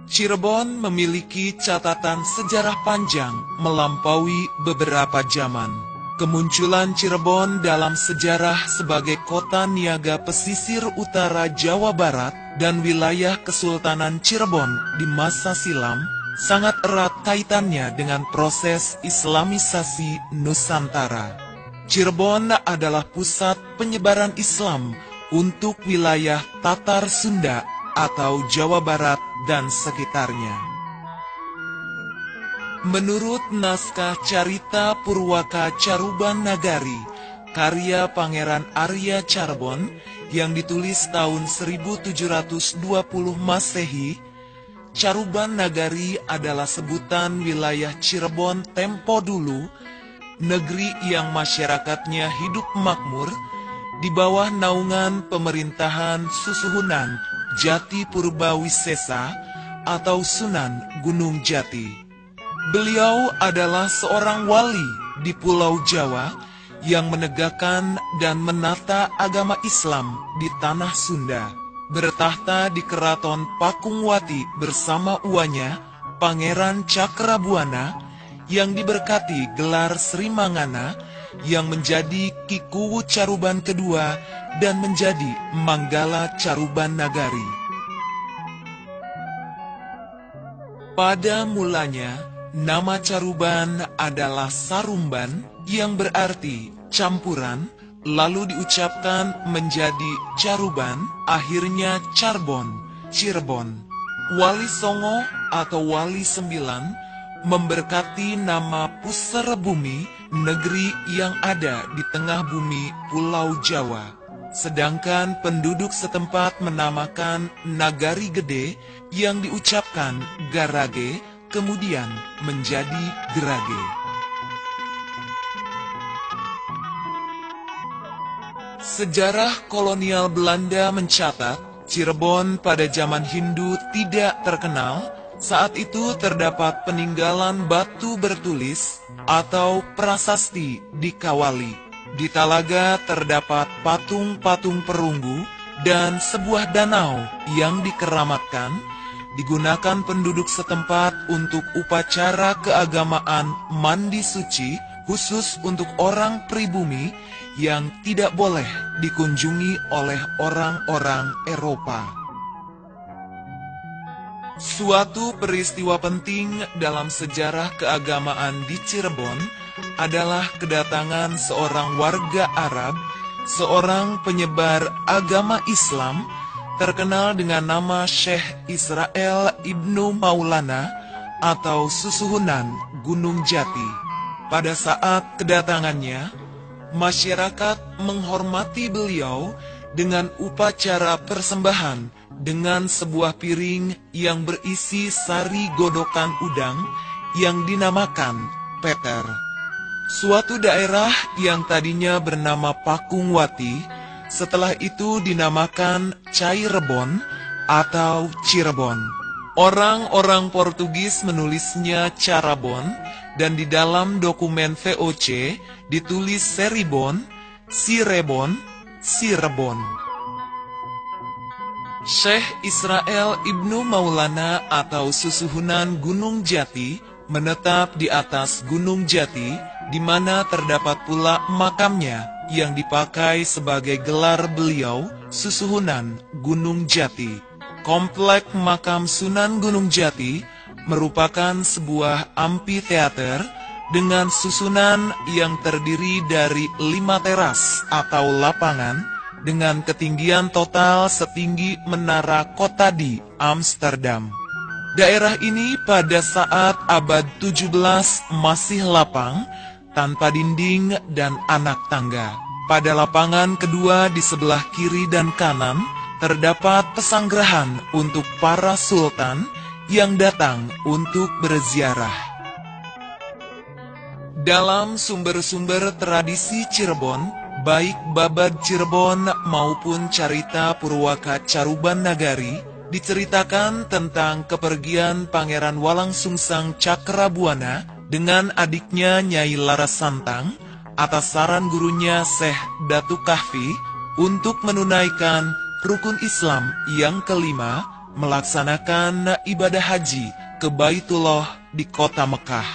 Cirebon memiliki catatan sejarah panjang melampaui beberapa zaman. Kemunculan Cirebon dalam sejarah sebagai kota niaga pesisir utara Jawa Barat dan wilayah Kesultanan Cirebon di masa silam sangat erat kaitannya dengan proses Islamisasi Nusantara. Cirebon adalah pusat penyebaran Islam untuk wilayah Tatar Sunda atau Jawa Barat dan sekitarnya. Menurut naskah Carita Purwaka Caruban Nagari, karya Pangeran Arya Carbon yang ditulis tahun 1720 Masehi, Caruban Nagari adalah sebutan wilayah Cirebon tempo dulu, negeri yang masyarakatnya hidup makmur di bawah naungan pemerintahan Susuhunan Jati Purbawisesa atau Sunan Gunung Jati. Beliau adalah seorang wali di Pulau Jawa yang menegakkan dan menata agama Islam di tanah Sunda. Bertahta di Keraton Pakungwati bersama uanya, Pangeran Cakrabuana, yang diberkati gelar Sri Mangana, yang menjadi Kikuwu Caruban kedua dan menjadi Manggala Caruban Nagari. Pada mulanya, nama Caruban adalah Sarumban yang berarti campuran, lalu diucapkan menjadi Caruban, akhirnya Carbon, Cirebon. Wali Songo atau Wali Sembilan memberkati nama Puserebumi, negeri yang ada di tengah bumi Pulau Jawa. Sedangkan penduduk setempat menamakan Nagari Gede yang diucapkan Garage, kemudian menjadi Gerage. Sejarah kolonial Belanda mencatat, Cirebon pada zaman Hindu tidak terkenal. Saat itu terdapat peninggalan batu bertulis atau prasasti di Kawali. Di Talaga terdapat patung-patung perunggu dan sebuah danau yang dikeramatkan, digunakan penduduk setempat untuk upacara keagamaan mandi suci khusus untuk orang pribumi yang tidak boleh dikunjungi oleh orang-orang Eropa. Suatu peristiwa penting dalam sejarah keagamaan di Cirebon adalah kedatangan seorang warga Arab, seorang penyebar agama Islam, terkenal dengan nama Syekh Israel Ibnu Maulana atau Susuhunan Gunung Jati. Pada saat kedatangannya, masyarakat menghormati beliau dengan upacara persembahan dengan sebuah piring yang berisi sari godokan udang yang dinamakan Peter. Suatu daerah yang tadinya bernama Pakungwati, setelah itu dinamakan Cirebon atau Cirebon. Orang-orang Portugis menulisnya Carabon, dan di dalam dokumen VOC ditulis Seribon, Cirebon, Cirebon. Syekh Israel Ibnu Maulana atau Susuhunan Gunung Jati menetap di atas Gunung Jati, di mana terdapat pula makamnya yang dipakai sebagai gelar beliau, Susuhunan Gunung Jati. Komplek makam Sunan Gunung Jati merupakan sebuah amphitheater dengan susunan yang terdiri dari 5 teras atau lapangan dengan ketinggian total setinggi menara kota di Amsterdam. Daerah ini pada saat abad 17 masih lapang, tanpa dinding dan anak tangga. Pada lapangan kedua di sebelah kiri dan kanan, terdapat pesanggrahan untuk para sultan yang datang untuk berziarah. Dalam sumber-sumber tradisi Cirebon, baik Babad Cirebon maupun Carita Purwaka Caruban Nagari, diceritakan tentang kepergian Pangeran Walangsungsang Cakrabuana dengan adiknya Nyai Larasantang atas saran gurunya Syekh Datuk Kahfi untuk menunaikan rukun Islam yang kelima, melaksanakan ibadah haji ke Baitullah di kota Mekah.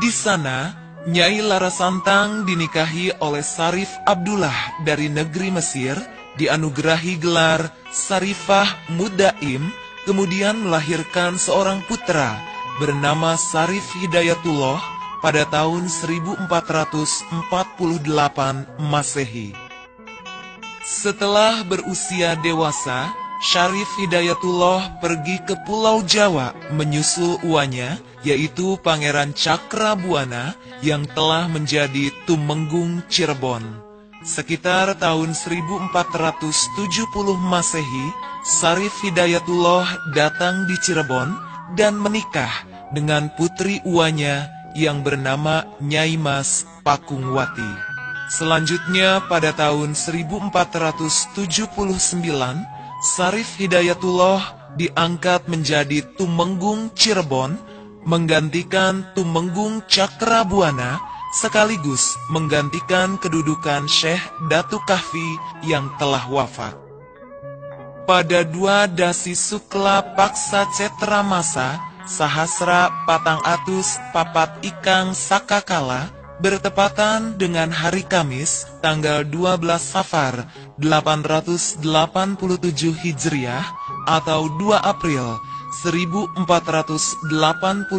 Di sana, Nyai Larasantang dinikahi oleh Sarif Abdullah dari negeri Mesir, dianugerahi gelar Sarifah Mudaim, kemudian melahirkan seorang putra bernama Sarif Hidayatullah pada tahun 1448 Masehi. Setelah berusia dewasa, Syarif Hidayatullah pergi ke Pulau Jawa menyusul uanya, yaitu Pangeran Cakrabuana yang telah menjadi Tumenggung Cirebon. Sekitar tahun 1470 Masehi, Syarif Hidayatullah datang di Cirebon dan menikah dengan putri uanya yang bernama Nyai Mas Pakungwati. Selanjutnya pada tahun 1479, Syarif Hidayatullah diangkat menjadi Tumenggung Cirebon, menggantikan Tumenggung Cakrabuana, sekaligus menggantikan kedudukan Syekh Datu Kahfi yang telah wafat. Pada 2 Dasi Sukla Paksa Cetramasa, Sahasra Patang Atus Papat Ikang Sakakala, bertepatan dengan hari Kamis, tanggal 12 Safar 887 Hijriah atau 2 April 1482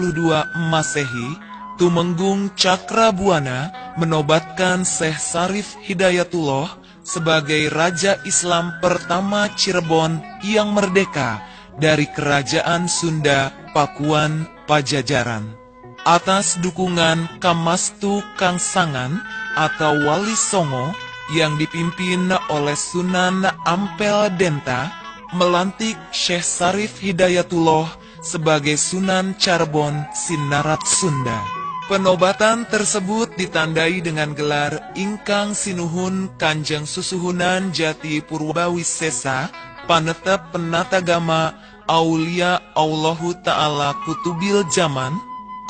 Masehi, Tumenggung Cakrabuana menobatkan Syekh Syarif Hidayatullah sebagai Raja Islam pertama Cirebon yang merdeka dari Kerajaan Sunda Pakuan Pajajaran. Atas dukungan Kamastu Kangsangan atau Wali Songo yang dipimpin oleh Sunan Ampel Denta, melantik Syekh Syarif Hidayatullah sebagai Sunan Cirebon Sinarat Sunda. Penobatan tersebut ditandai dengan gelar Ingkang Sinuhun Kanjeng Susuhunan Jati Purwawisesa, Panetep Penatagama Aulia Allahu Ta'ala Kutubil Zaman,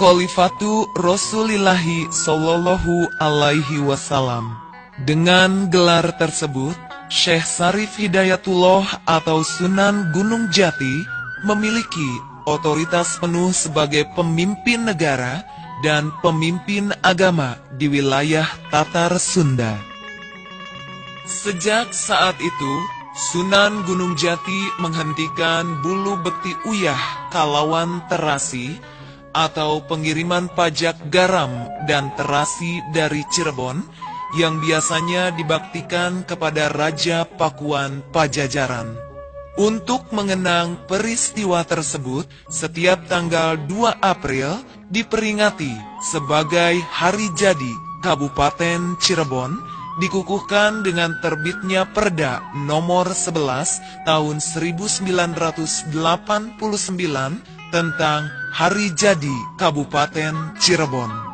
Khalifatu Rasulillahi Sallallahu Alaihi Wasallam. Dengan gelar tersebut, Syekh Syarif Hidayatullah atau Sunan Gunung Jati memiliki otoritas penuh sebagai pemimpin negara dan pemimpin agama di wilayah Tatar Sunda. Sejak saat itu, Sunan Gunung Jati menghentikan bulu beti uyah kalawan terasi atau pengiriman pajak garam dan terasi dari Cirebon yang biasanya dibaktikan kepada Raja Pakuan Pajajaran. Untuk mengenang peristiwa tersebut, setiap tanggal 2 April diperingati sebagai Hari Jadi Kabupaten Cirebon, dikukuhkan dengan terbitnya Perda nomor 11 tahun 1989 tentang Hari Jadi Kabupaten Cirebon.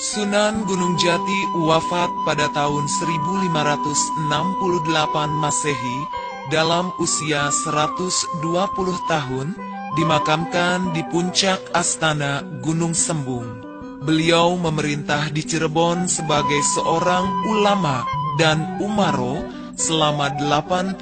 Sunan Gunung Jati wafat pada tahun 1568 Masehi dalam usia 120 tahun, dimakamkan di puncak Astana Gunung Sembung. Beliau memerintah di Cirebon sebagai seorang ulama dan umaro selama 89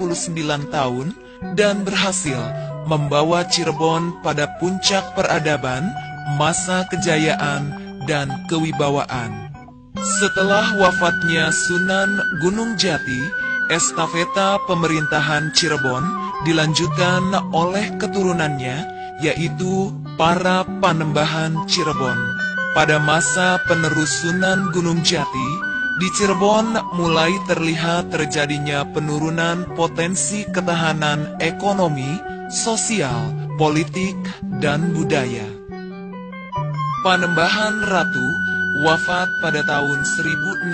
tahun dan berhasil membawa Cirebon pada puncak peradaban, masa kejayaan, dan kewibawaan. Setelah wafatnya Sunan Gunung Jati, estafeta pemerintahan Cirebon dilanjutkan oleh keturunannya, yaitu para Panembahan Cirebon. Pada masa penerus Sunan Gunung Jati, di Cirebon mulai terlihat terjadinya penurunan potensi ketahanan ekonomi, sosial, politik, dan budaya. Panembahan Ratu wafat pada tahun 1650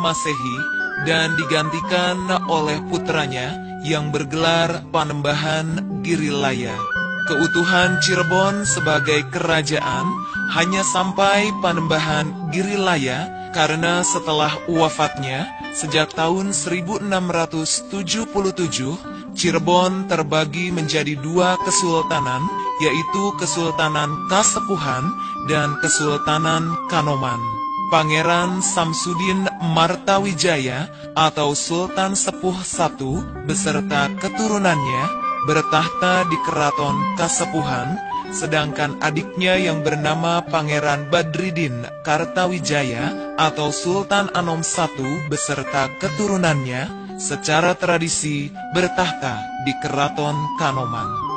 Masehi dan digantikan oleh putranya yang bergelar Panembahan Girilaya. Keutuhan Cirebon sebagai kerajaan hanya sampai Panembahan Girilaya karena setelah wafatnya sejak tahun 1677 Cirebon terbagi menjadi dua kesultanan, yaitu Kesultanan Kasepuhan dan Kesultanan Kanoman. Pangeran Samsudin Martawijaya atau Sultan Sepuh I beserta keturunannya bertahta di Keraton Kasepuhan, sedangkan adiknya yang bernama Pangeran Badridin Kartawijaya atau Sultan Anom I beserta keturunannya secara tradisi bertahta di Keraton Kanoman.